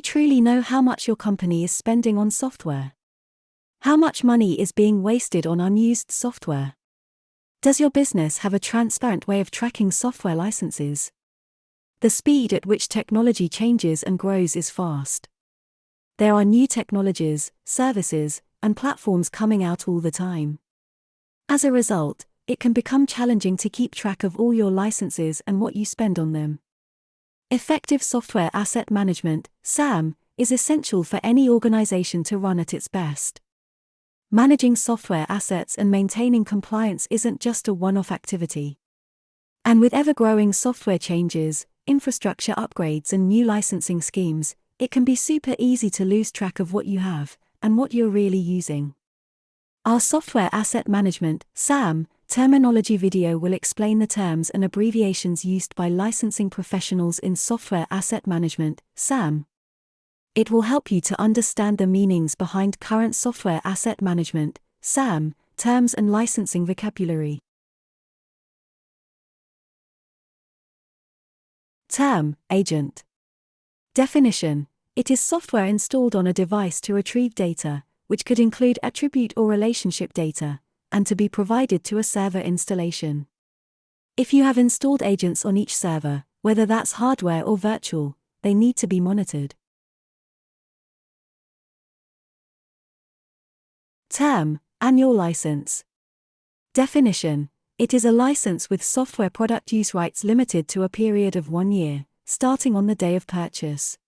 truly know how much your company is spending on software? How much money is being wasted on unused software? Does your business have a transparent way of tracking software licenses? The speed at which technology changes and grows is fast. There are new technologies, services, and platforms coming out all the time. As a result, it can become challenging to keep track of all your licenses and what you spend on them. Effective software asset management, SAM, is essential for any organization to run at its best. Managing software assets and maintaining compliance isn't just a one-off activity. And with ever-growing software changes, infrastructure upgrades and new licensing schemes, it can be super easy to lose track of what you have and what you're really using. Our software asset management, SAM, terminology video will explain the terms and abbreviations used by licensing professionals in software asset management, SAM. It will help you to understand the meanings behind current software asset management, SAM, terms and licensing vocabulary. Term, agent. Definition: it is software installed on a device to retrieve data, which could include attribute or relationship data, and to be provided to a server installation. If you have installed agents on each server, whether that's hardware or virtual, they need to be monitored. Term, annual license. Definition: it is a license with software product use rights limited to a period of 1 year, starting on the day of purchase.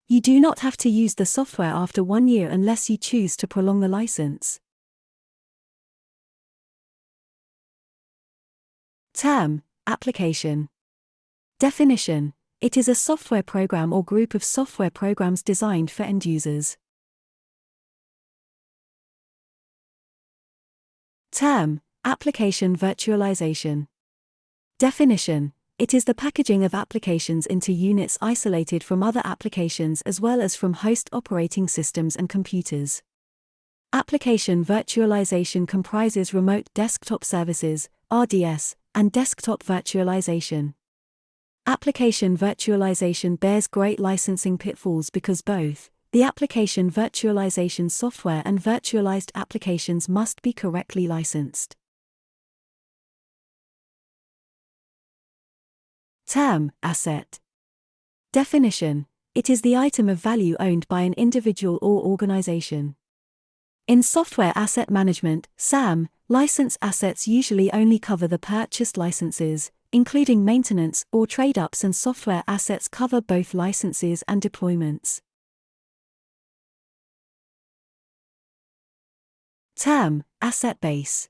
You do not have to use the software after 1 year unless you choose to prolong the license. Term, application. Definition: it is a software program or group of software programs designed for end users. Term, application virtualization. Definition: it is the packaging of applications into units isolated from other applications as well as from host operating systems and computers. Application virtualization comprises remote desktop services, RDS, and desktop virtualization. Application virtualization bears great licensing pitfalls because both the application virtualization software and virtualized applications must be correctly licensed. Term, asset. Definition: it is the item of value owned by an individual or organization. In software asset management, SAM, license assets usually only cover the purchased licenses, including maintenance or trade-ups, and software assets cover both licenses and deployments. Term, asset base.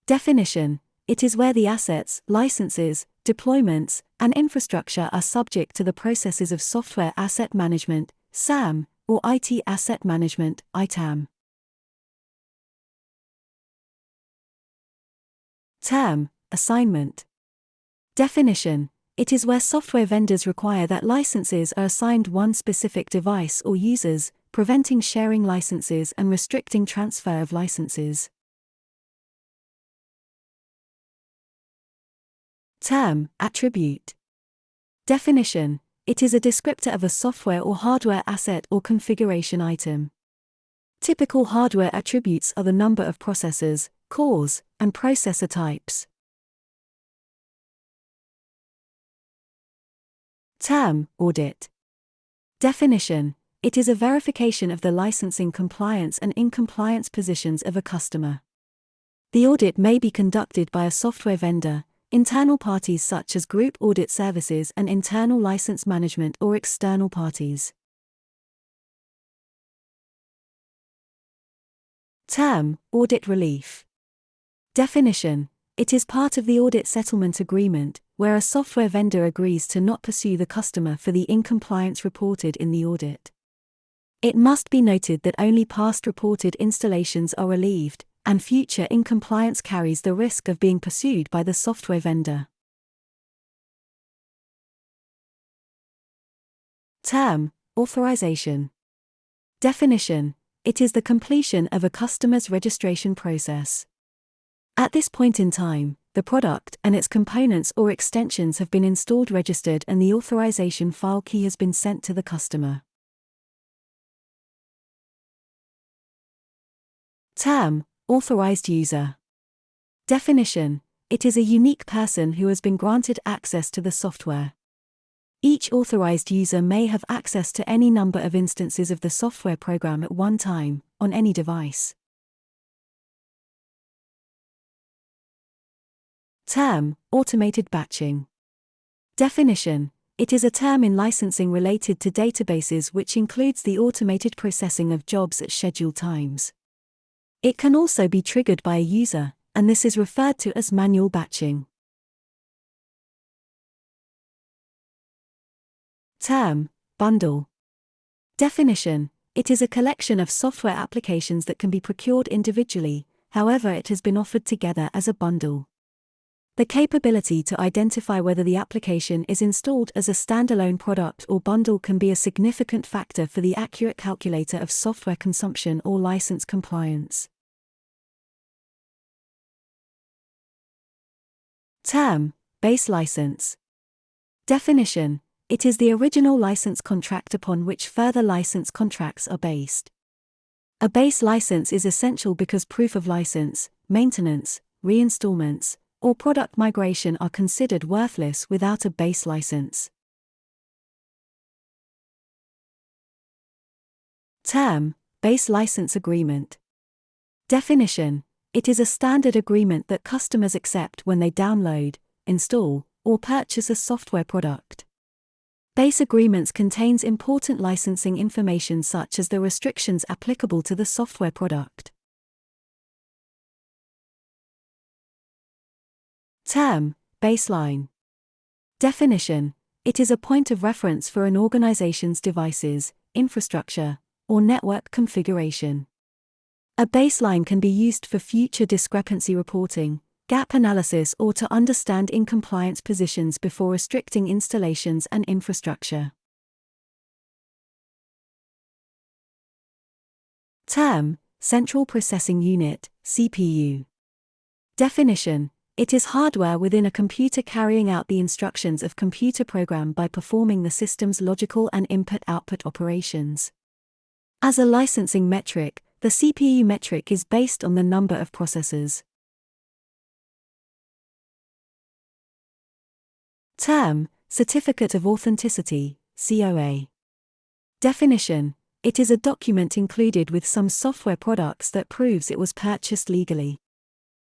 Definition: it is where the assets, licenses, deployments, and infrastructure are subject to the processes of software asset management, SAM, or IT asset management, ITAM. Term, assignment. Definition: it is where software vendors require that licenses are assigned one specific device or users, preventing sharing licenses and restricting transfer of licenses. Term, attribute. Definition: it is a descriptor of a software or hardware asset or configuration item. Typical hardware attributes are the number of processors, cores, and processor types. Term, audit. Definition: it is a verification of the licensing compliance and in-compliance positions of a customer. The audit may be conducted by a software vendor, internal parties such as group audit services and internal license management, or external parties. Term, audit relief. Definition: it is part of the audit settlement agreement, where a software vendor agrees to not pursue the customer for the in-compliance reported in the audit. It must be noted that only past reported installations are relieved, and future in-compliance carries the risk of being pursued by the software vendor. Term, authorization. Definition: it is the completion of a customer's registration process. At this point in time, the product and its components or extensions have been installed, registered, and the authorization file key has been sent to the customer. Term: authorized user. Definition: it is a unique person who has been granted access to the software. Each authorized user may have access to any number of instances of the software program at one time, on any device. Term: automated batching. Definition: it is a term in licensing related to databases which includes the automated processing of jobs at scheduled times. It can also be triggered by a user, and this is referred to as manual batching. Term: bundle. Definition: it is a collection of software applications that can be procured individually, however it has been offered together as a bundle. The capability to identify whether the application is installed as a standalone product or bundle can be a significant factor for the accurate calculator of software consumption or license compliance. Term: base license. Definition: it is the original license contract upon which further license contracts are based. A base license is essential because proof of license, maintenance, reinstallments, or product migration are considered worthless without a base license. Term: base license agreement. Definition: it is a standard agreement that customers accept when they download, install, or purchase a software product. Base agreements contains important licensing information such as the restrictions applicable to the software product. Term: baseline. Definition: it is a point of reference for an organization's devices, infrastructure, or network configuration. A baseline can be used for future discrepancy reporting, gap analysis, or to understand incompliance positions before restricting installations and infrastructure. Term: central processing unit, CPU. Definition: it is hardware within a computer carrying out the instructions of computer program by performing the system's logical and input-output operations. As a licensing metric, the CPU metric is based on the number of processors. Term: certificate of authenticity, COA. Definition: it is a document included with some software products that proves it was purchased legally.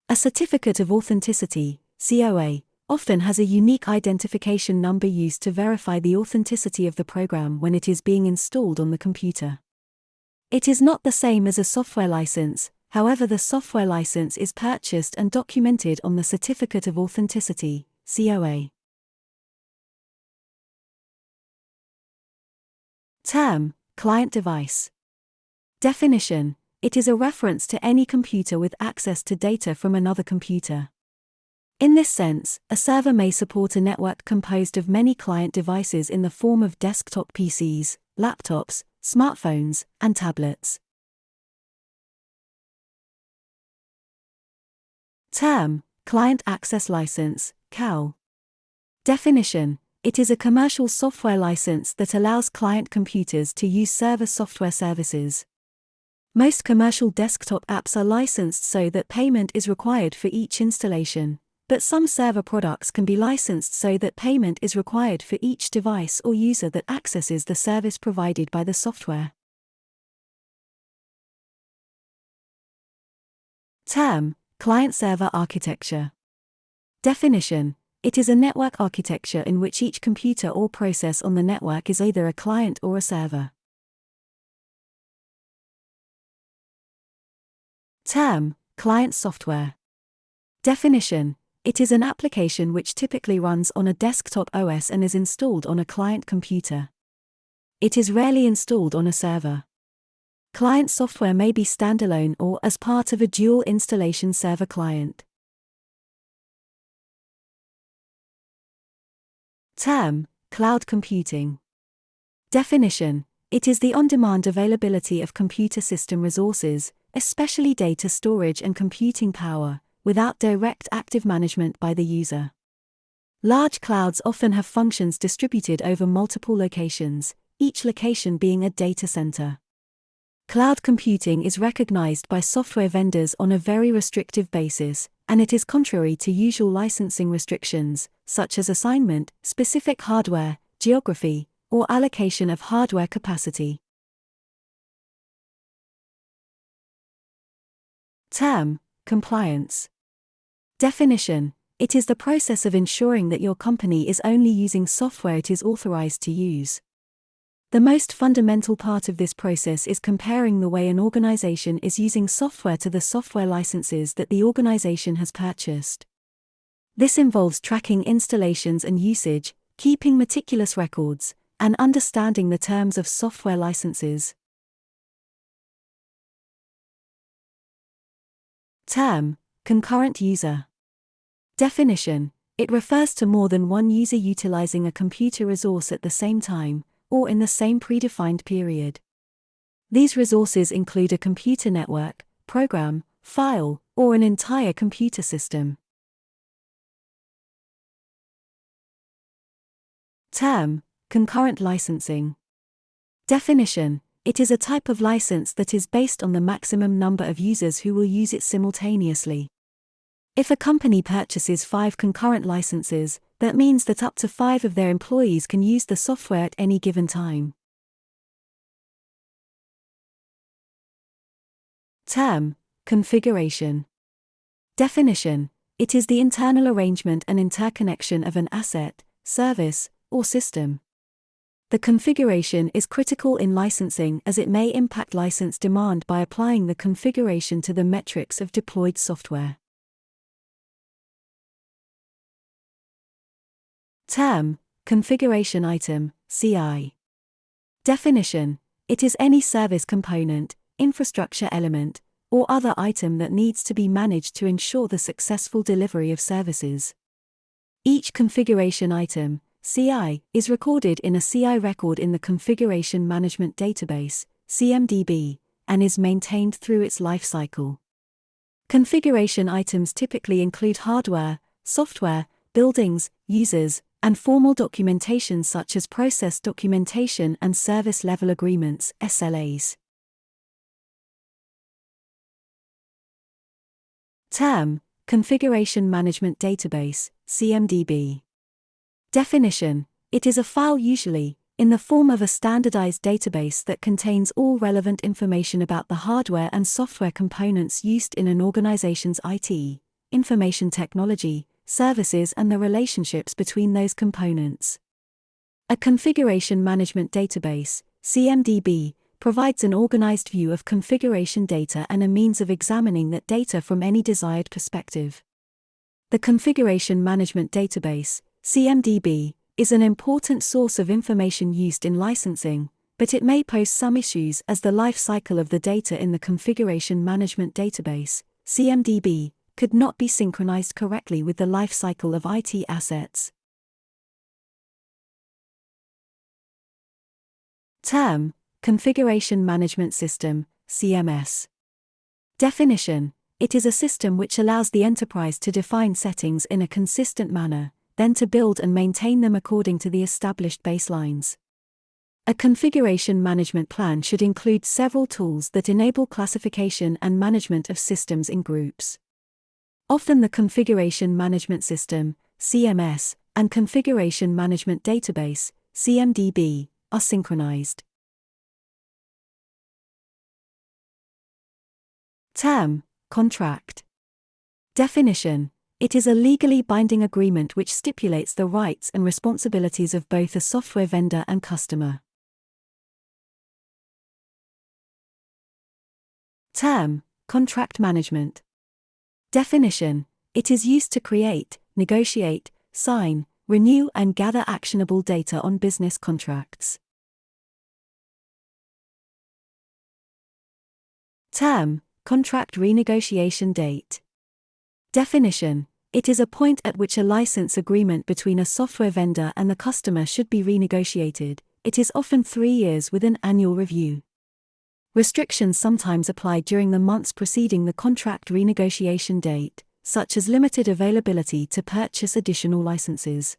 A certificate of authenticity, COA, often has a unique identification number used to verify the authenticity of the program when it is being installed on the computer. It is not the same as a software license, however the software license is purchased and documented on the certificate of authenticity, COA. Term: client device. Definition: it is a reference to any computer with access to data from another computer. In this sense, a server may support a network composed of many client devices in the form of desktop PCs, laptops, smartphones, and tablets. Term: client access license, CAL. Definition: it is a commercial software license that allows client computers to use server software services. Most commercial desktop apps are licensed so that payment is required for each installation, but some server products can be licensed so that payment is required for each device or user that accesses the service provided by the software. Term: client-server architecture. Definition: it is a network architecture in which each computer or process on the network is either a client or a server. Term: client software. Definition: it is an application which typically runs on a desktop OS and is installed on a client computer. It is rarely installed on a server. Client software may be standalone or as part of a dual installation server client. Term: cloud computing. Definition: it is the on-demand availability of computer system resources, especially data storage and computing power, without direct active management by the user. Large clouds often have functions distributed over multiple locations, each location being a data center. Cloud computing is recognized by software vendors on a very restrictive basis, and it is contrary to usual licensing restrictions, such as assignment, specific hardware, geography, or allocation of hardware capacity. Term: compliance. Definition: it is the process of ensuring that your company is only using software it is authorized to use. The most fundamental part of this process is comparing the way an organization is using software to the software licenses that the organization has purchased. This involves tracking installations and usage, keeping meticulous records, and understanding the terms of software licenses. Term: concurrent user. Definition: it refers to more than one user utilizing a computer resource at the same time, or in the same predefined period. These resources include a computer network, program, file, or an entire computer system. Term: concurrent licensing. Definition: it is a type of license that is based on the maximum number of users who will use it simultaneously. If a company purchases 5 concurrent licenses, that means that up to 5 of their employees can use the software at any given time. Term: configuration. Definition: it is the internal arrangement and interconnection of an asset, service, or system. The configuration is critical in licensing as it may impact license demand by applying the configuration to the metrics of deployed software. Term: configuration item, CI. Definition: it is any service component, infrastructure element, or other item that needs to be managed to ensure the successful delivery of services. Each configuration item, CI, is recorded in a CI record in the Configuration Management Database, CMDB, and is maintained through its life cycle. Configuration items typically include hardware, software, buildings, users, and formal documentation such as process documentation and service level agreements, SLAs. Term: Configuration Management Database, CMDB. Definition: it is a file usually, in the form of a standardized database that contains all relevant information about the hardware and software components used in an organization's IT, information technology, services and the relationships between those components. A configuration management database, CMDB, provides an organized view of configuration data and a means of examining that data from any desired perspective. The Configuration Management Database, CMDB, is an important source of information used in licensing, but it may pose some issues as the life cycle of the data in the Configuration Management Database, CMDB, could not be synchronized correctly with the life cycle of IT assets. Term: Configuration Management System, CMS. Definition: it is a system which allows the enterprise to define settings in a consistent manner, then to build and maintain them according to the established baselines. A configuration management plan should include several tools that enable classification and management of systems in groups. Often the Configuration Management System, CMS, and Configuration Management Database, CMDB, are synchronized. Term: contract. Definition: it is a legally binding agreement which stipulates the rights and responsibilities of both a software vendor and customer. Term: contract management. Definition: it is used to create, negotiate, sign, renew and gather actionable data on business contracts. Term: contract renegotiation date. Definition: it is a point at which a license agreement between a software vendor and the customer should be renegotiated. It is often 3 years with an annual review. Restrictions sometimes apply during the months preceding the contract renegotiation date, such as limited availability to purchase additional licenses.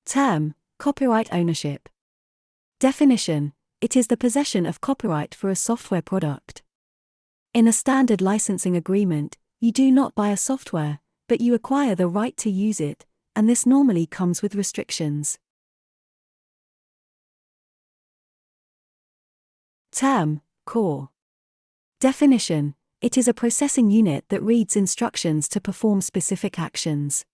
Term: copyright ownership. Definition: it is the possession of copyright for a software product. In a standard licensing agreement, you do not buy a software, but you acquire the right to use it, and this normally comes with restrictions. Term: core. Definition: it is a processing unit that reads instructions to perform specific actions.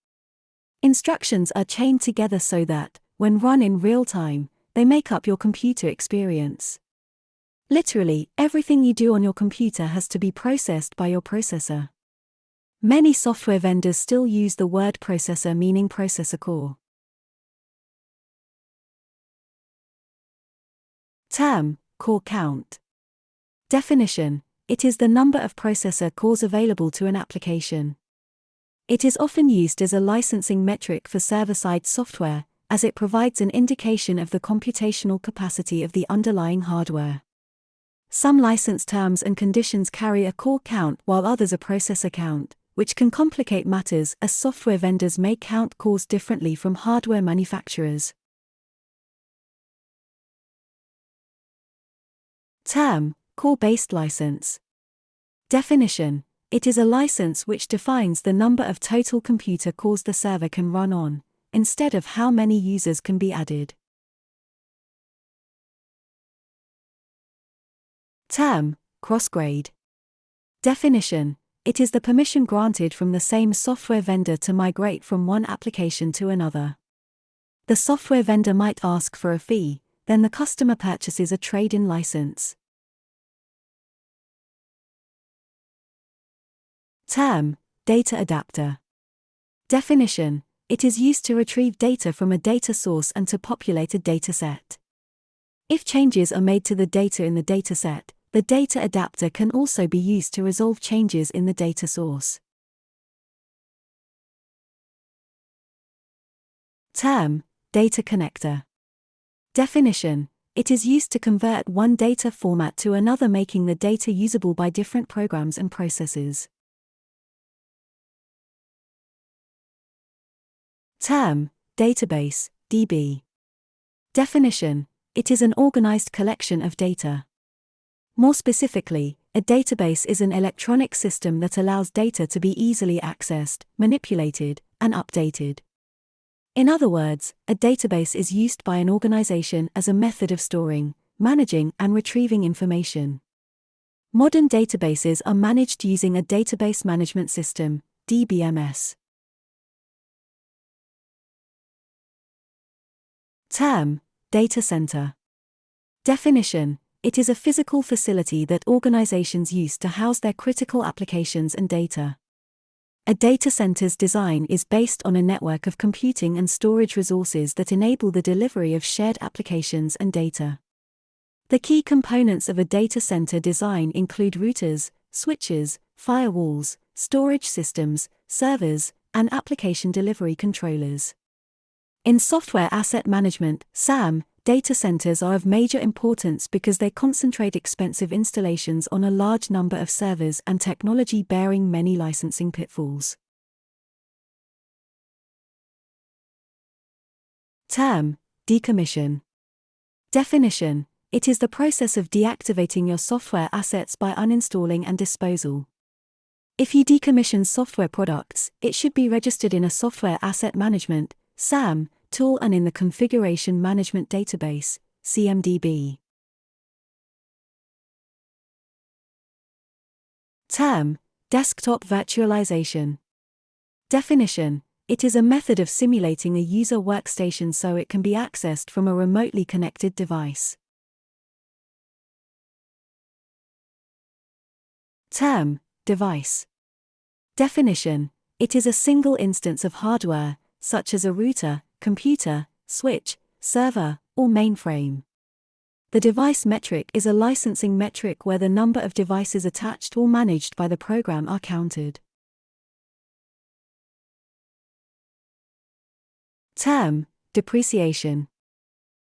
Instructions are chained together so that, when run in real time, they make up your computer experience. Literally, everything you do on your computer has to be processed by your processor. Many software vendors still use the word processor, meaning processor core. Term: core count. Definition: it is the number of processor cores available to an application. It is often used as a licensing metric for server-side software, as it provides an indication of the computational capacity of the underlying hardware. Some license terms and conditions carry a core count while others a processor count, which can complicate matters as software vendors may count cores differently from hardware manufacturers. Term: core-based license. Definition: it is a license which defines the number of total computer cores the server can run on, instead of how many users can be added. Term: crossgrade. Definition: it is the permission granted from the same software vendor to migrate from one application to another. The software vendor might ask for a fee, then the customer purchases a trade-in license. Term: data adapter. Definition: it is used to retrieve data from a data source and to populate a dataset. If changes are made to the data in the dataset, the data adapter can also be used to resolve changes in the data source. Term: data connector. Definition: it is used to convert one data format to another, making the data usable by different programs and processes. Term: database, DB. Definition: it is an organized collection of data. More specifically, a database is an electronic system that allows data to be easily accessed, manipulated, and updated. In other words, a database is used by an organization as a method of storing, managing, and retrieving information. Modern databases are managed using a database management system, DBMS. Term: data center. Definition: it is a physical facility that organizations use to house their critical applications and data. A data center's design is based on a network of computing and storage resources that enable the delivery of shared applications and data. The key components of a data center design include routers, switches, firewalls, storage systems, servers, and application delivery controllers. In software asset management, SAM, data centers are of major importance because they concentrate expensive installations on a large number of servers and technology, bearing many licensing pitfalls. Term: decommission. Definition: it is the process of deactivating your software assets by uninstalling and disposal. If you decommission software products, it should be registered in a software asset management (SAM) tool and in the Configuration Management Database (CMDB). Term: desktop virtualization. Definition: it is a method of simulating a user workstation so it can be accessed from a remotely connected device. Term: device. Definition: it is a single instance of hardware, such as a router, computer, switch, server, or mainframe. The device metric is a licensing metric where the number of devices attached or managed by the program are counted. Term: depreciation.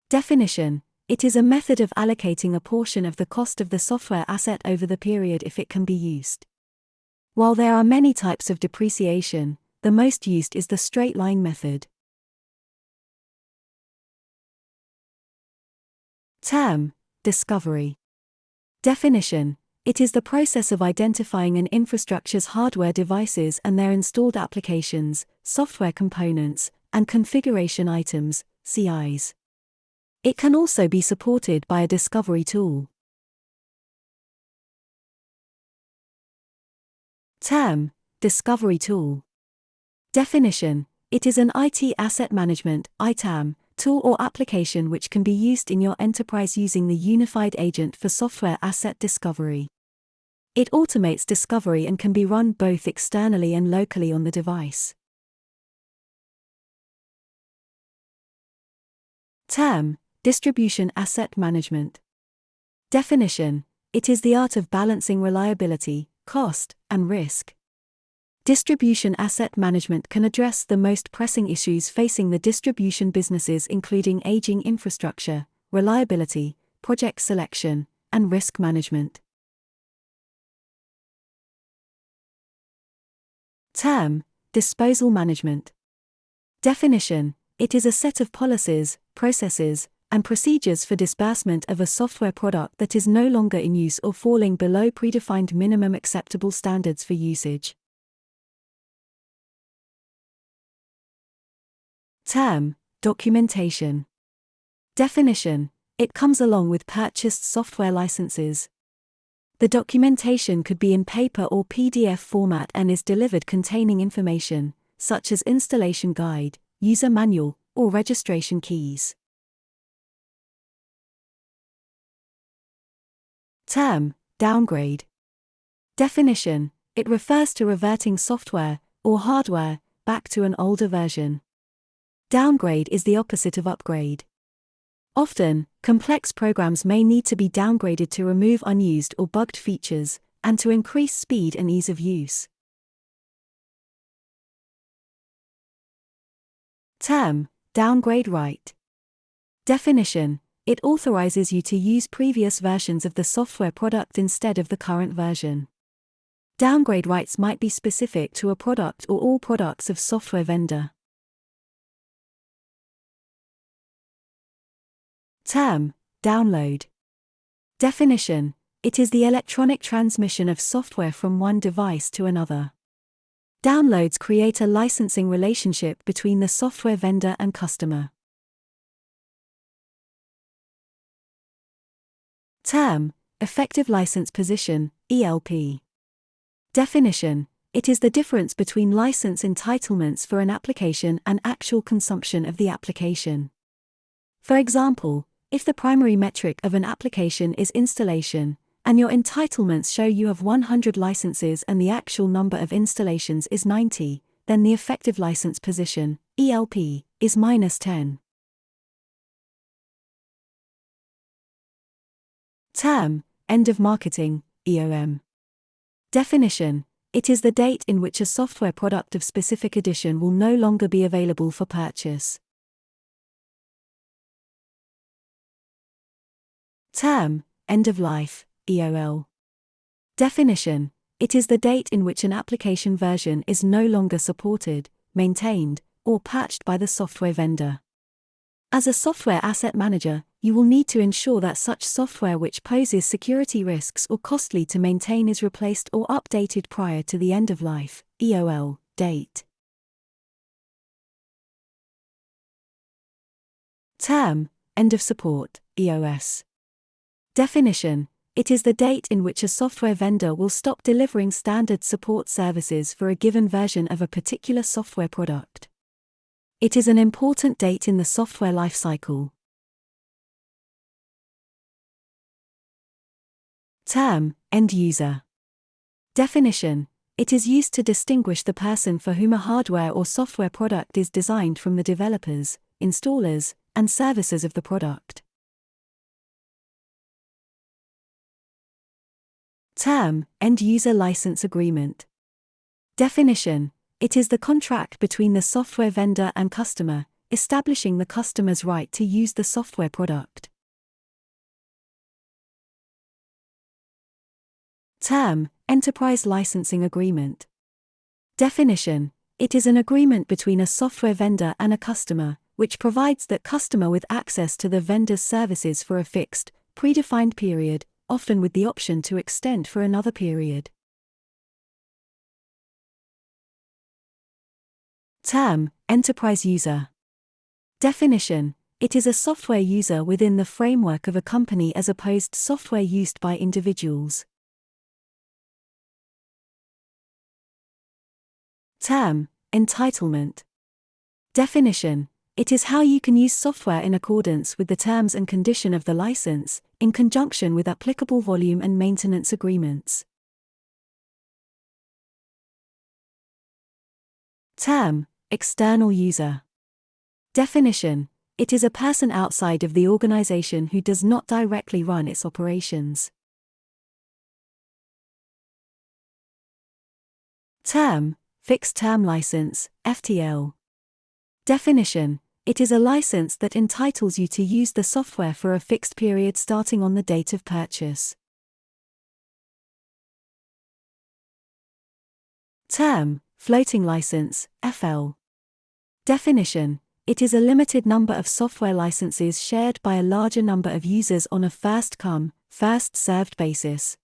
Definition: it is a method of allocating a portion of the cost of the software asset over the period if it can be used. While there are many types of depreciation, the most used is the straight-line method. Term: discovery. Definition: it is the process of identifying an infrastructure's hardware devices and their installed applications, software components, and configuration items, CIs. It can also be supported by a discovery tool. Term: discovery tool. Definition: it is an IT asset management (ITAM) tool or application which can be used in your enterprise using the unified agent for software asset discovery. It automates discovery and can be run both externally and locally on the device. Term: distribution asset management. Definition: it is the art of balancing reliability, cost, and risk. Distribution asset management can address the most pressing issues facing the distribution businesses, including aging infrastructure, reliability, project selection, and risk management. Term: disposal management. Definition: it is a set of policies, processes, and procedures for disbursement of a software product that is no longer in use or falling below predefined minimum acceptable standards for usage. Term: documentation. Definition: it comes along with purchased software licenses. The documentation could be in paper or PDF format and is delivered containing information, such as installation guide, user manual, or registration keys. Term: downgrade. Definition: it refers to reverting software, or hardware, back to an older version. Downgrade is the opposite of upgrade. Often, complex programs may need to be downgraded to remove unused or bugged features, and to increase speed and ease of use. Term: downgrade right. Definition: it authorizes you to use previous versions of the software product instead of the current version. Downgrade rights might be specific to a product or all products of software vendor. Term: download. Definition: it is the electronic transmission of software from one device to another. Downloads create a licensing relationship between the software vendor and customer. Term: effective license position, ELP. Definition: it is the difference between license entitlements for an application and actual consumption of the application. For example, if the primary metric of an application is installation, and your entitlements show you have 100 licenses and the actual number of installations is 90, then the effective license position, ELP, is -10. Term: end of marketing, EOM. Definition: it is the date in which a software product of specific edition will no longer be available for purchase. Term: end of life, EOL. Definition: it is the date in which an application version is no longer supported, maintained, or patched by the software vendor. As a software asset manager, you will need to ensure that such software which poses security risks or costly to maintain is replaced or updated prior to the end of life, EOL, date. Term: end of support, EOS. Definition: it is the date in which a software vendor will stop delivering standard support services for a given version of a particular software product. It is an important date in the software lifecycle. Term: end user. Definition: it is used to distinguish the person for whom a hardware or software product is designed from the developers, installers, and servicers of the product. Term: end user license agreement. Definition: it is the contract between the software vendor and customer, establishing the customer's right to use the software product. Term: enterprise licensing agreement. Definition: it is an agreement between a software vendor and a customer, which provides that customer with access to the vendor's services for a fixed, predefined period, often with the option to extend for another period. Term, enterprise user. Definition: it is a software user within the framework of a company as opposed to software used by individuals. Term, entitlement. Definition: it is how you can use software in accordance with the terms and condition of the license, in conjunction with applicable volume and maintenance agreements. Term, external user. Definition: it is a person outside of the organization who does not directly run its operations. Term, fixed-term license, FTL. Definition: it is a license that entitles you to use the software for a fixed period starting on the date of purchase. Term, floating license, FL. Definition: it is a limited number of software licenses shared by a larger number of users on a first-come, first-served basis.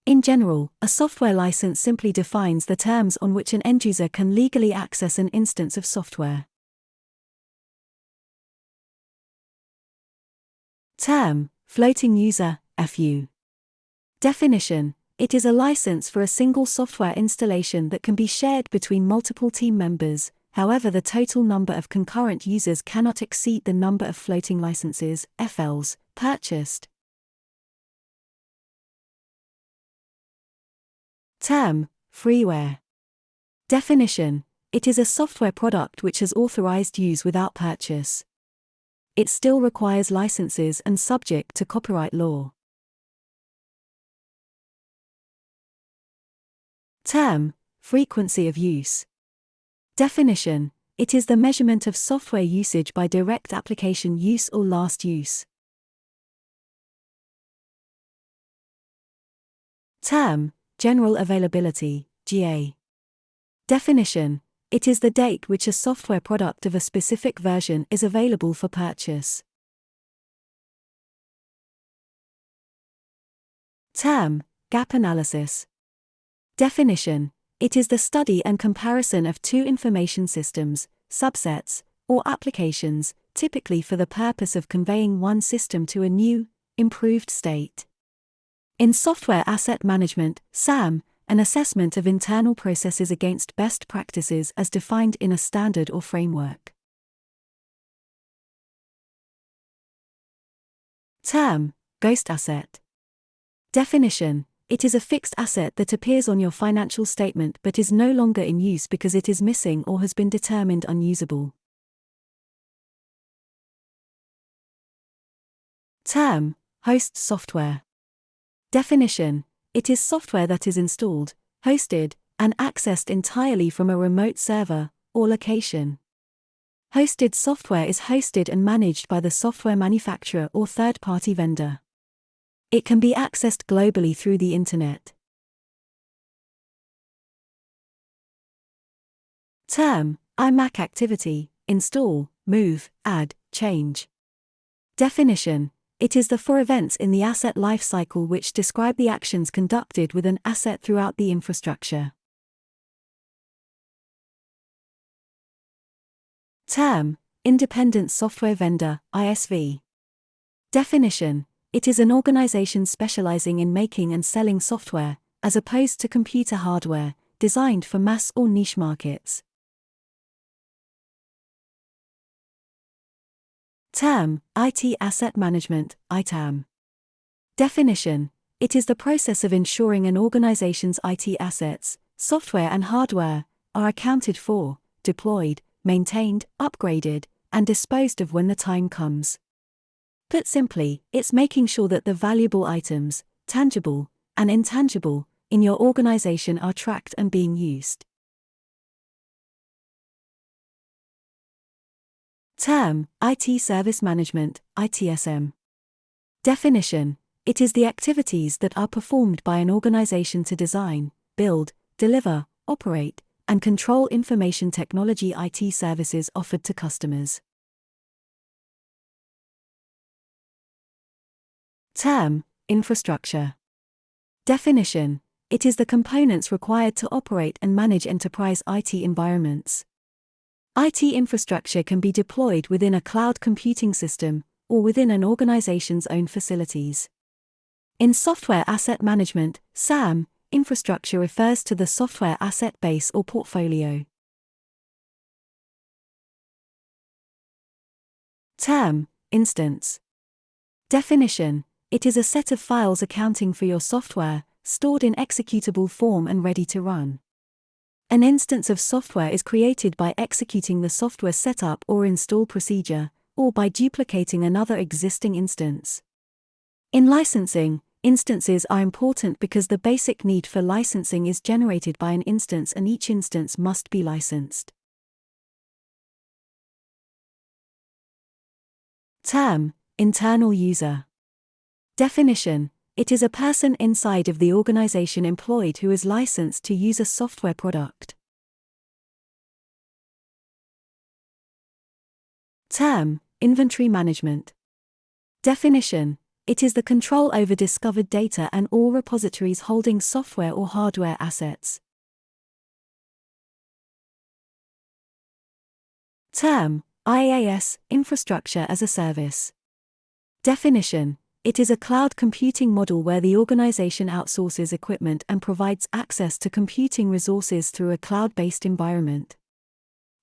In general, a software license simply defines the terms on which an end-user can legally access an instance of software. Term, floating user, FU. Definition: it is a license for a single software installation that can be shared between multiple team members. However, the total number of concurrent users cannot exceed the number of floating licenses, FLs, purchased. Term, freeware. Definition: it is a software product which has authorized use without purchase. It still requires licenses and subject to copyright law. Term, frequency of use. Definition: it is the measurement of software usage by direct application use or last use. Term, general availability, GA. Definition: it is the date which a software product of a specific version is available for purchase. Term, gap analysis. Definition: it is the study and comparison of two information systems, subsets, or applications, typically for the purpose of conveying one system to a new, improved state. In software asset management, SAM, an assessment of internal processes against best practices as defined in a standard or framework. Term, ghost asset. Definition: it is a fixed asset that appears on your financial statement but is no longer in use because it is missing or has been determined unusable. Term, host software. Definition: it is software that is installed, hosted, and accessed entirely from a remote server or location. Hosted software is hosted and managed by the software manufacturer or third-party vendor. It can be accessed globally through the Internet. Term, iMac activity, install, move, add, change. Definition: it is the four events in the asset lifecycle which describe the actions conducted with an asset throughout the infrastructure. Term, independent software vendor, ISV. Definition: it is an organization specializing in making and selling software, as opposed to computer hardware, designed for mass or niche markets. Term, IT asset management, ITAM. Definition: it is the process of ensuring an organization's IT assets, software and hardware, are accounted for, deployed, maintained, upgraded, and disposed of when the time comes. Put simply, it's making sure that the valuable items, tangible and intangible, in your organization are tracked and being used. Term, IT service management, ITSM. Definition: it is the activities that are performed by an organization to design, build, deliver, operate, and control information technology IT services offered to customers. Term, infrastructure. Definition: it is the components required to operate and manage enterprise IT environments. IT infrastructure can be deployed within a cloud computing system, or within an organization's own facilities. In software asset management, SAM, infrastructure refers to the software asset base or portfolio. Term, instance. Definition: it is a set of files accounting for your software, stored in executable form and ready to run. An instance of software is created by executing the software setup or install procedure, or by duplicating another existing instance. In licensing, instances are important because the basic need for licensing is generated by an instance and each instance must be licensed. Term, internal user. Definition: it is a person inside of the organization employed who is licensed to use a software product. Term, inventory management. Definition: it is the control over discovered data and all repositories holding software or hardware assets. Term, IaaS, infrastructure as a service. Definition: it is a cloud computing model where the organization outsources equipment and provides access to computing resources through a cloud-based environment.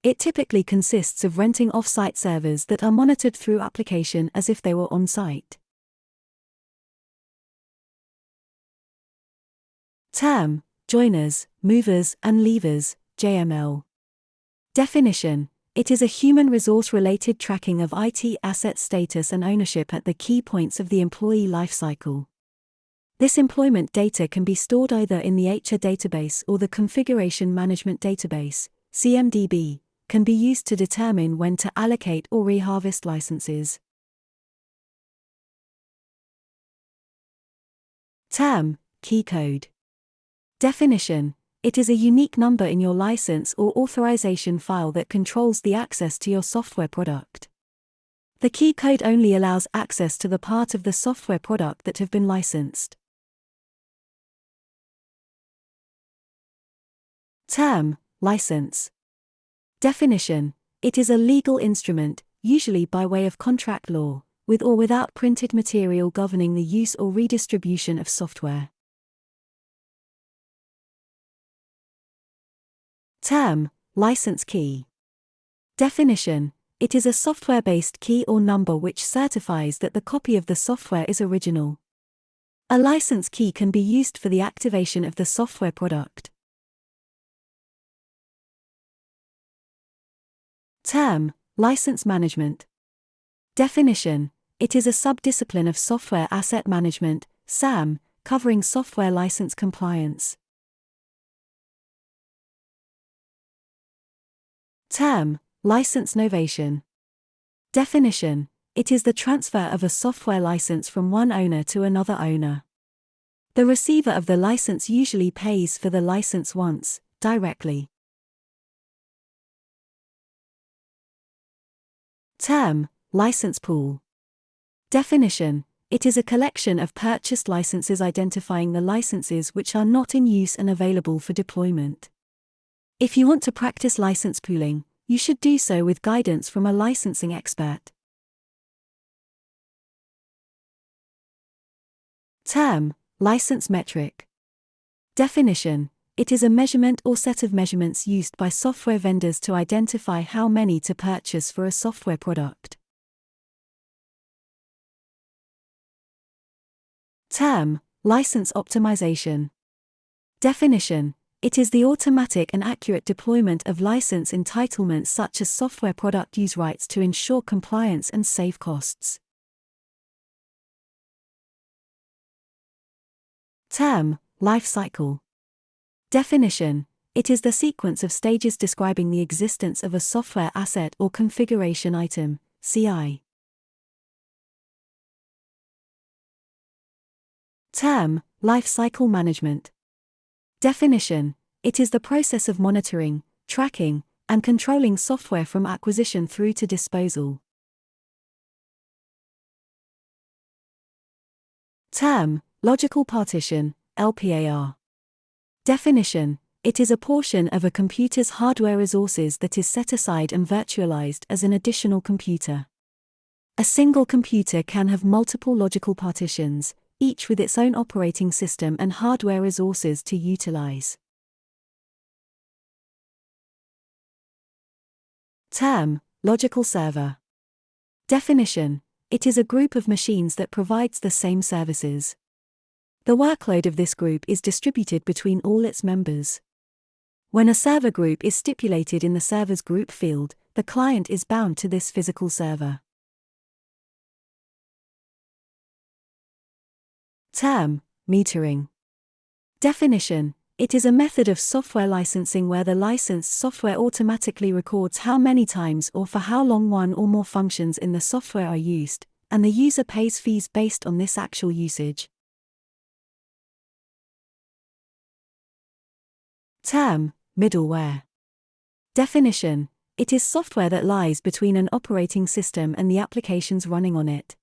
It typically consists of renting off-site servers that are monitored through application as if they were on-site. Term, joiners, movers and leavers, JML. Definition: it is a human resource-related tracking of IT asset status and ownership at the key points of the employee lifecycle. This employment data can be stored either in the HR database or the Configuration Management Database, CMDB, can be used to determine when to allocate or reharvest licenses. Term, key code. Definition: it is a unique number in your license or authorization file that controls the access to your software product. The key code only allows access to the part of the software product that have been licensed. Term, license. Definition: it is a legal instrument, usually by way of contract law, with or without printed material governing the use or redistribution of software. Term, license key. Definition: it is a software-based key or number which certifies that the copy of the software is original. A license key can be used for the activation of the software product. Term, license management. Definition: it is a subdiscipline of software asset management, SAM, covering software license compliance. Term, license novation. Definition: it is the transfer of a software license from one owner to another owner. The receiver of the license usually pays for the license once, directly. Term, license pool. Definition: it is a collection of purchased licenses identifying the licenses which are not in use and available for deployment. If you want to practice license pooling, you should do so with guidance from a licensing expert. Term, license metric. Definition: it is a measurement or set of measurements used by software vendors to identify how many to purchase for a software product. Term, license optimization. Definition: it is the automatic and accurate deployment of license entitlements such as software product use rights to ensure compliance and save costs. Term, life cycle. Definition: it is the sequence of stages describing the existence of a software asset or configuration item, CI. Term, life cycle management. Definition: it is the process of monitoring, tracking, and controlling software from acquisition through to disposal. Term, logical partition, LPAR. Definition: it is a portion of a computer's hardware resources that is set aside and virtualized as an additional computer. A single computer can have multiple logical partitions, each with its own operating system and hardware resources to utilize. Term, logical server. Definition: it is a group of machines that provides the same services. The workload of this group is distributed between all its members. When a server group is stipulated in the server's group field, the client is bound to this physical server. Term, metering. Definition: it is a method of software licensing where the licensed software automatically records how many times or for how long one or more functions in the software are used, and the user pays fees based on this actual usage. Term, middleware. Definition: it is software that lies between an operating system and the applications running on it.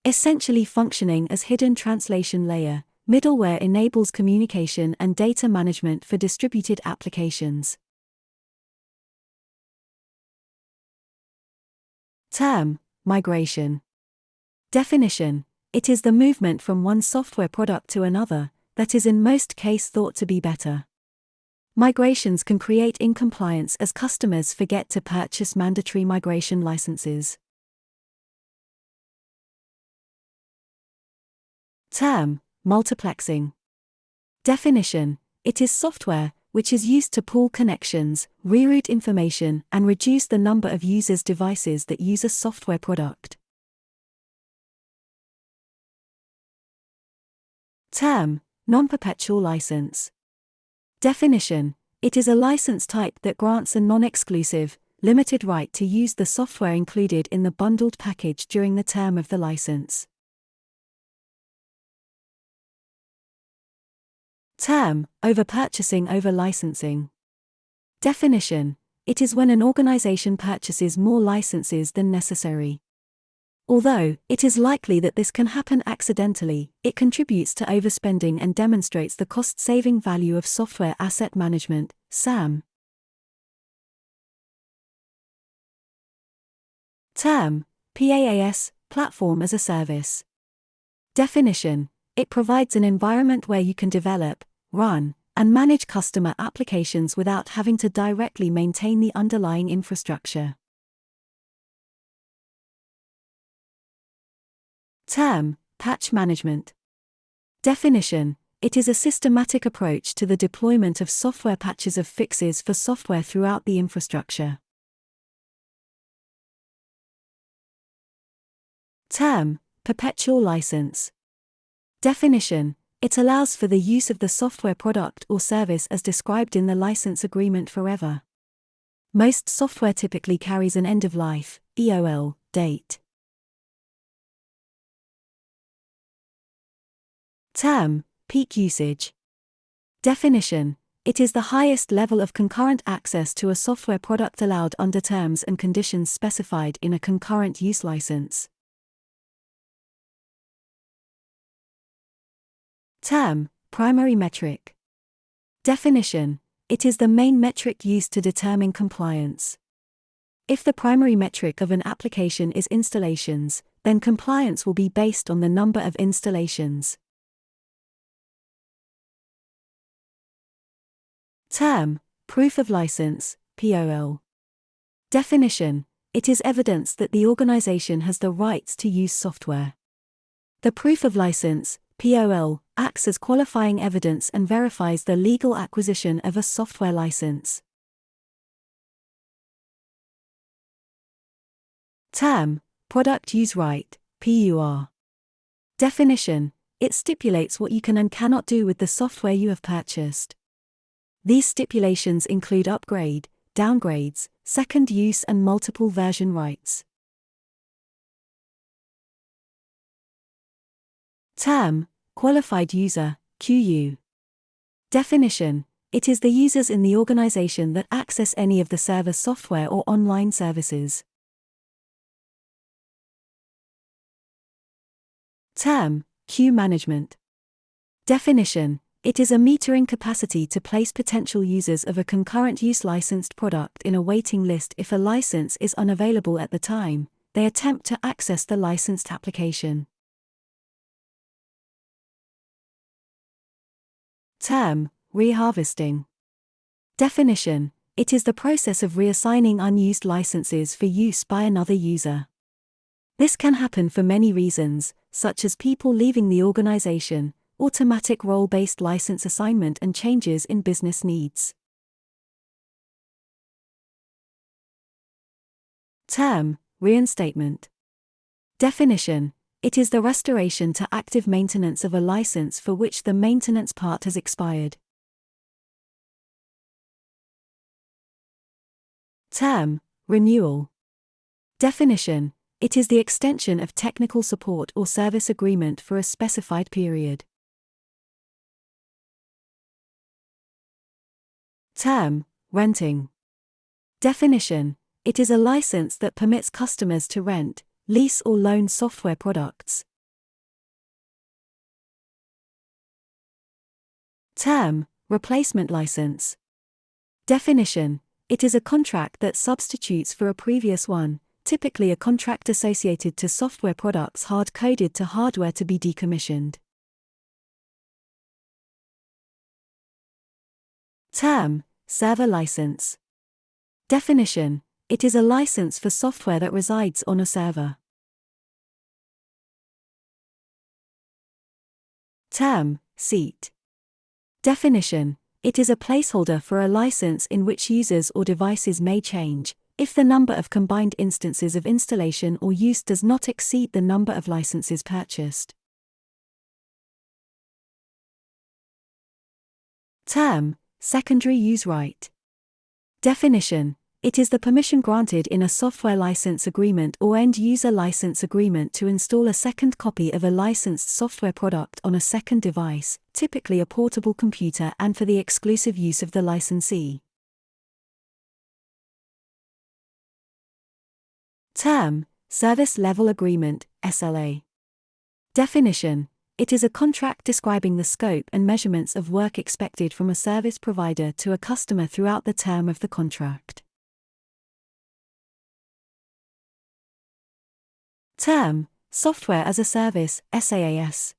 Essentially functioning as hidden translation layer, middleware enables communication and data management for distributed applications. Term, migration. Definition: it is the movement from one software product to another, that is in most cases thought to be better. Migrations can create incompliance as customers forget to purchase mandatory migration licenses. Term, multiplexing. Definition: it is software which is used to pool connections, reroute information, and reduce the number of users' devices that use a software product. Term, non-perpetual license. Definition: it is a license type that grants a non-exclusive, limited right to use the software included in the bundled package during the term of the license. Term, over-purchasing over-licensing. Definition: it is when an organization purchases more licenses than necessary. Although it is likely that this can happen accidentally, it contributes to overspending and demonstrates the cost-saving value of software asset management, SAM. Term, PaaS, platform as a service. Definition: it provides an environment where you can develop, run, and manage customer applications without having to directly maintain the underlying infrastructure. Term, patch management. Definition: it is a systematic approach to the deployment of software patches of fixes for software throughout the infrastructure. Term, perpetual license. Definition: it allows for the use of the software product or service as described in the license agreement forever. Most software typically carries an end-of-life, EOL, date. Term, peak usage. Definition: it is the highest level of concurrent access to a software product allowed under terms and conditions specified in a concurrent use license. Term, primary metric. Definition: it is the main metric used to determine compliance. If the primary metric of an application is installations, then compliance will be based on the number of installations. Term, proof of license, POL. Definition: it is evidence that the organization has the rights to use software. The proof of license, POL, acts as qualifying evidence and verifies the legal acquisition of a software license. Term, product use right, PUR. Definition: it stipulates what you can and cannot do with the software you have purchased. These stipulations include upgrade, downgrades, second use and multiple version rights. Term, qualified user, QU. Definition: it is the users in the organization that access any of the server software or online services. Term, Queue management. Definition: it is a metering capacity to place potential users of a concurrent use licensed product in a waiting list. If a license is unavailable at the time they attempt to access the licensed application. Term: reharvesting. Definition: it is the process of reassigning unused licenses for use by another user. This can happen for many reasons, such as people leaving the organization, automatic role-based license assignment, and changes in business needs. Term: reinstatement. Definition: it is the restoration to active maintenance of a license for which the maintenance part has expired. Term: renewal. Definition: it is the extension of technical support or service agreement for a specified period. Term: renting. Definition: it is a license that permits customers to rent, lease or loan software products. Term: replacement license. Definition: it is a contract that substitutes for a previous one, typically a contract associated to software products hard-coded to hardware to be decommissioned. Term: server license. Definition: it is a license for software that resides on a server. Term: seat. Definition: it is a placeholder for a license in which users or devices may change, if the number of combined instances of installation or use does not exceed the number of licenses purchased. Term: secondary use right. Definition: it is the permission granted in a software license agreement or end-user license agreement to install a second copy of a licensed software product on a second device, typically a portable computer, and for the exclusive use of the licensee. Term: service level agreement, SLA. Definition: it is a contract describing the scope and measurements of work expected from a service provider to a customer throughout the term of the contract. Term: software as a service, SaaS.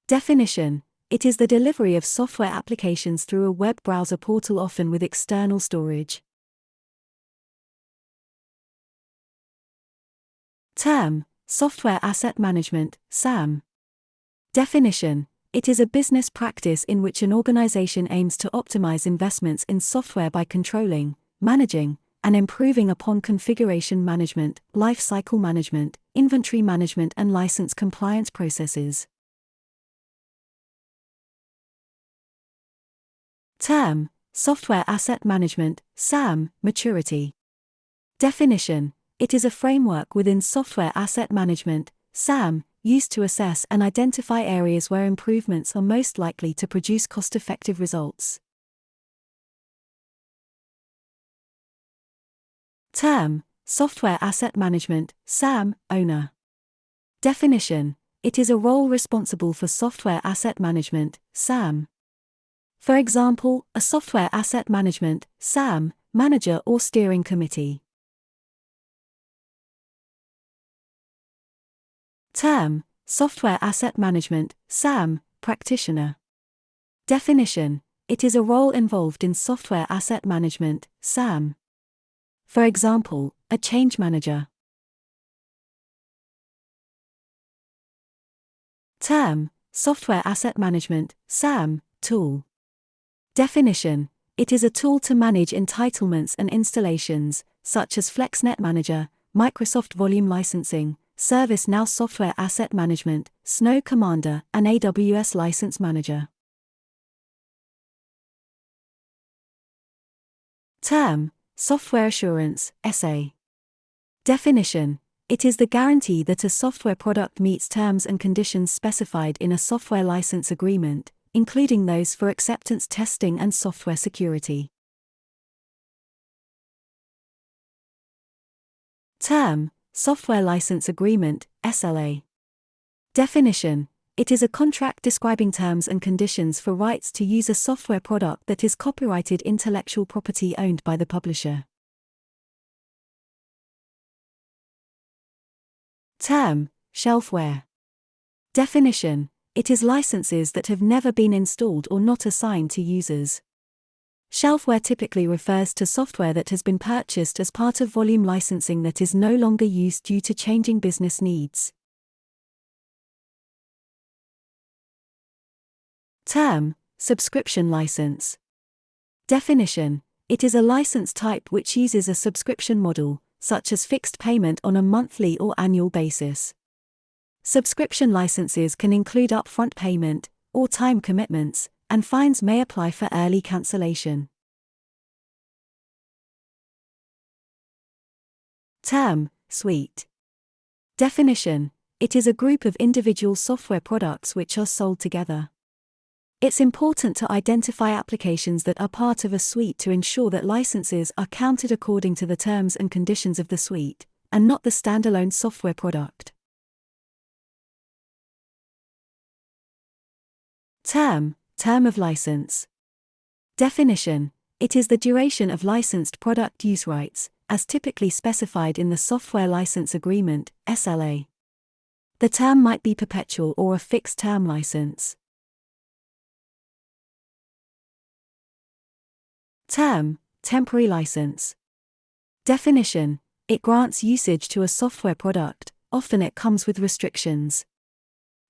Definition: it is the delivery of software applications through a web browser portal, often with external storage. Term: software asset management, SAM. Definition: it is a business practice in which an organization aims to optimize investments in software by controlling, managing, and improving upon configuration management, life cycle management, inventory management, and license compliance processes. Term: software asset management, SAM, maturity. Definition: it is a framework within software asset management, SAM, used to assess and identify areas where improvements are most likely to produce cost-effective results. Term: software asset management, SAM, owner. Definition: it is a role responsible for software asset management, SAM. For example, a software asset management, SAM, manager or steering committee. Term: software asset management, SAM, practitioner. Definition: it is a role involved in software asset management, SAM. For example, a change manager. Term: software asset management, SAM, tool. Definition: it is a tool to manage entitlements and installations, such as FlexNet Manager, Microsoft Volume Licensing, ServiceNow Software Asset Management, Snow Commander, and AWS License Manager. Term: software assurance, SA. Definition: it is the guarantee that a software product meets terms and conditions specified in a software license agreement, including those for acceptance testing and software security. Term: software license agreement, SLA. Definition: It is a contract describing terms and conditions for rights to use a software product that is copyrighted intellectual property owned by the publisher. Term: shelfware. Definition: it is licenses that have never been installed or not assigned to users. Shelfware typically refers to software that has been purchased as part of volume licensing that is no longer used due to changing business needs. Term: subscription license. Definition: it is a license type which uses a subscription model, such as fixed payment on a monthly or annual basis. Subscription licenses can include upfront payment, or time commitments, and fines may apply for early cancellation. Term: suite. Definition: it is a group of individual software products which are sold together. It's important to identify applications that are part of a suite to ensure that licenses are counted according to the terms and conditions of the suite, and not the standalone software product. Term: term of license. Definition: it is the duration of licensed product use rights, as typically specified in the Software License Agreement, SLA. The term might be perpetual or a fixed-term license. Term: temporary license. Definition: it grants usage to a software product, often it comes with restrictions.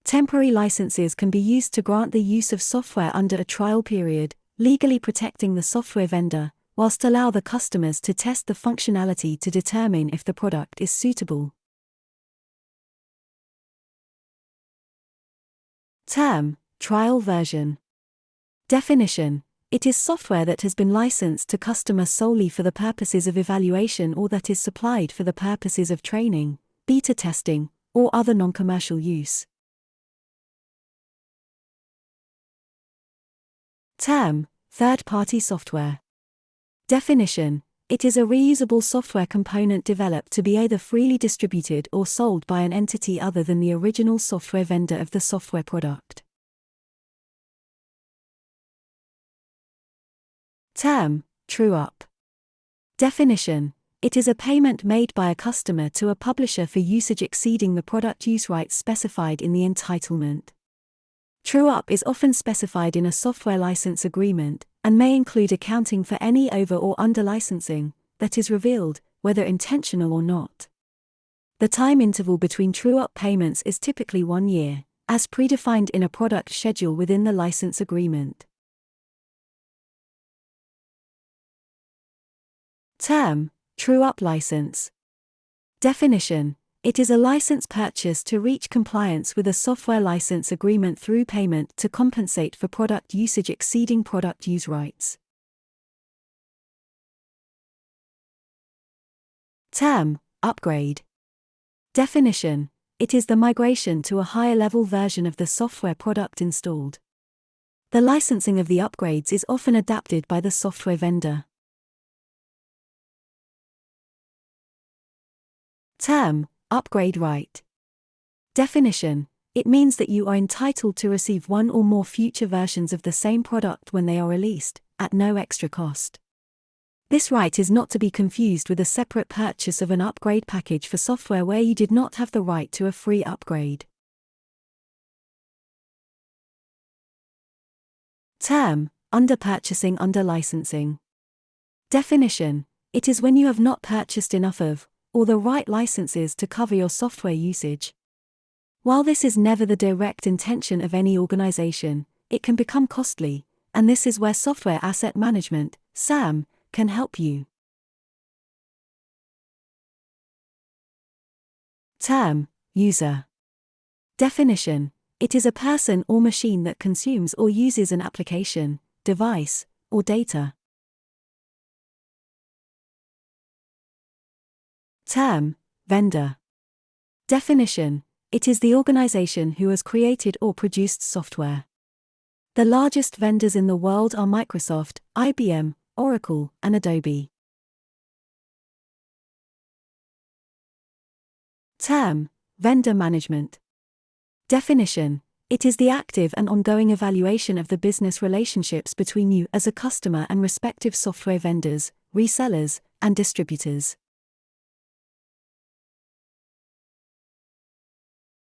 Temporary licenses can be used to grant the use of software under a trial period, legally protecting the software vendor, whilst allow the customers to test the functionality to determine if the product is suitable. Term: trial version. Definition: it is software that has been licensed to customers solely for the purposes of evaluation or that is supplied for the purposes of training, beta testing, or other non-commercial use. Term: third-party software. Definition: it is a reusable software component developed to be either freely distributed or sold by an entity other than the original software vendor of the software product. Term: true-up. Definition: it is a payment made by a customer to a publisher for usage exceeding the product use rights specified in the entitlement. True-up is often specified in a software license agreement, and may include accounting for any over or under licensing that is revealed, whether intentional or not. The time interval between true-up payments is typically 1 year, as predefined in a product schedule within the license agreement. Term: true-up license. Definition: it is a license purchase to reach compliance with a software license agreement through payment to compensate for product usage exceeding product use rights. Term: upgrade. Definition: it is the migration to a higher-level version of the software product installed. The licensing of the upgrades is often adapted by the software vendor. Term: upgrade right. Definition: it means that you are entitled to receive one or more future versions of the same product when they are released, at no extra cost. This right is not to be confused with a separate purchase of an upgrade package for software where you did not have the right to a free upgrade. Term: under-purchasing under licensing. Definition: it is when you have not purchased enough of, or the right licenses to cover your software usage. While this is never the direct intention of any organization, it can become costly, and this is where Software Asset Management, SAM, can help you. Term: user. Definition: it is a person or machine that consumes or uses an application, device, or data. Term: vendor. Definition: it is the organization who has created or produced software. The largest vendors in the world are Microsoft, IBM, Oracle, and Adobe. Term: software. Definition: it is the organization who has created or produced software. The largest vendors in the world are Microsoft, IBM, Oracle, and Adobe. Term: vendor management. Definition: It is the active and ongoing evaluation of the business relationships between you as a customer and respective software vendors, resellers, and distributors.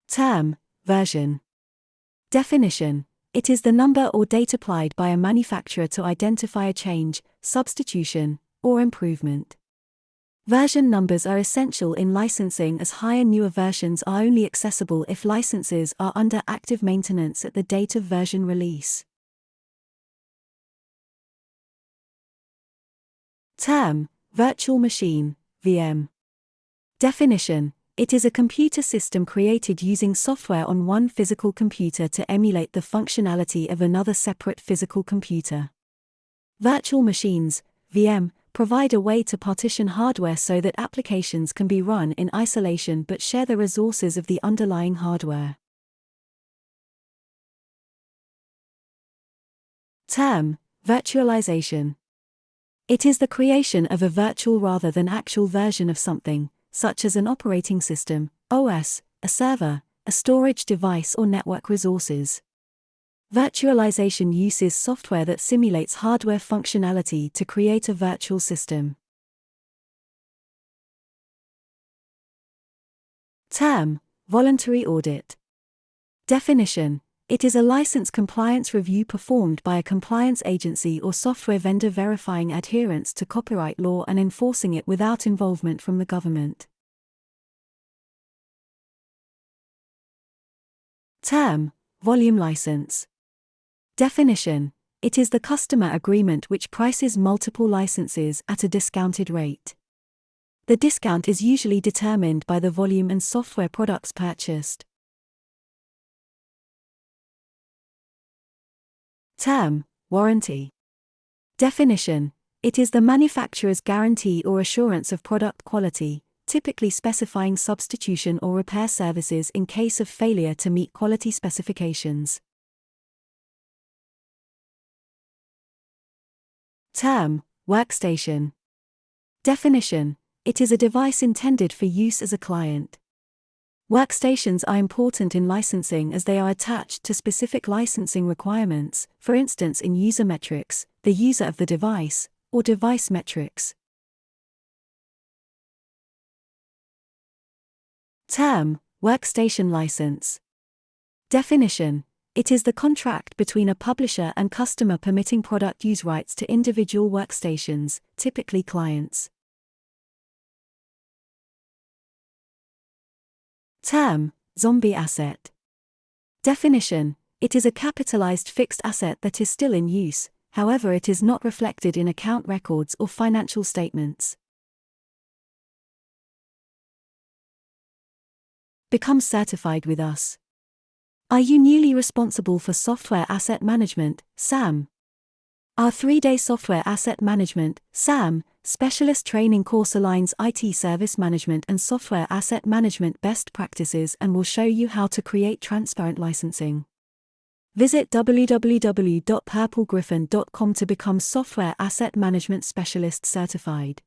Term, version. Definition. It is the number or date applied by a manufacturer to identify a change, substitution, or improvement. Version numbers are essential in licensing as higher newer versions are only accessible if licenses are under active maintenance at the date of version release. Term, virtual machine, VM. Definition. It is a computer system created using software on one physical computer to emulate the functionality of another separate physical computer. Virtual machines, VM, provide a way to partition hardware so that applications can be run in isolation but share the resources of the underlying hardware. Term, virtualization. It is the creation of a virtual rather than actual version of something, such as an operating system, OS, a server, a storage device or network resources. Virtualization uses software that simulates hardware functionality to create a virtual system. Term, voluntary audit. Definition. It is a license compliance review performed by a compliance agency or software vendor verifying adherence to copyright law and enforcing it without involvement from the government. Term, volume license. Definition. It is the customer agreement which prices multiple licenses at a discounted rate. The discount is usually determined by the volume and software products purchased. Term, warranty. Definition. It is the manufacturer's guarantee or assurance of product quality, typically specifying substitution or repair services in case of failure to meet quality specifications. Term, workstation. Definition. It is a device intended for use as a client. Workstations are important in licensing as they are attached to specific licensing requirements, for instance in user metrics, the user of the device, or device metrics. Term, workstation license. Definition. It is the contract between a publisher and customer permitting product use rights to individual workstations, typically clients. Term, zombie asset. Definition. It is a capitalized fixed asset that is still in use, however it is not reflected in account records or financial statements. Become certified with us. Are you newly responsible for Software Asset Management, SAM? Our 3-day Software Asset Management, SAM, specialist training course aligns IT service management and software asset management best practices and will show you how to create transparent licensing. Visit www.purplegriffin.com to become Software Asset Management Specialist certified.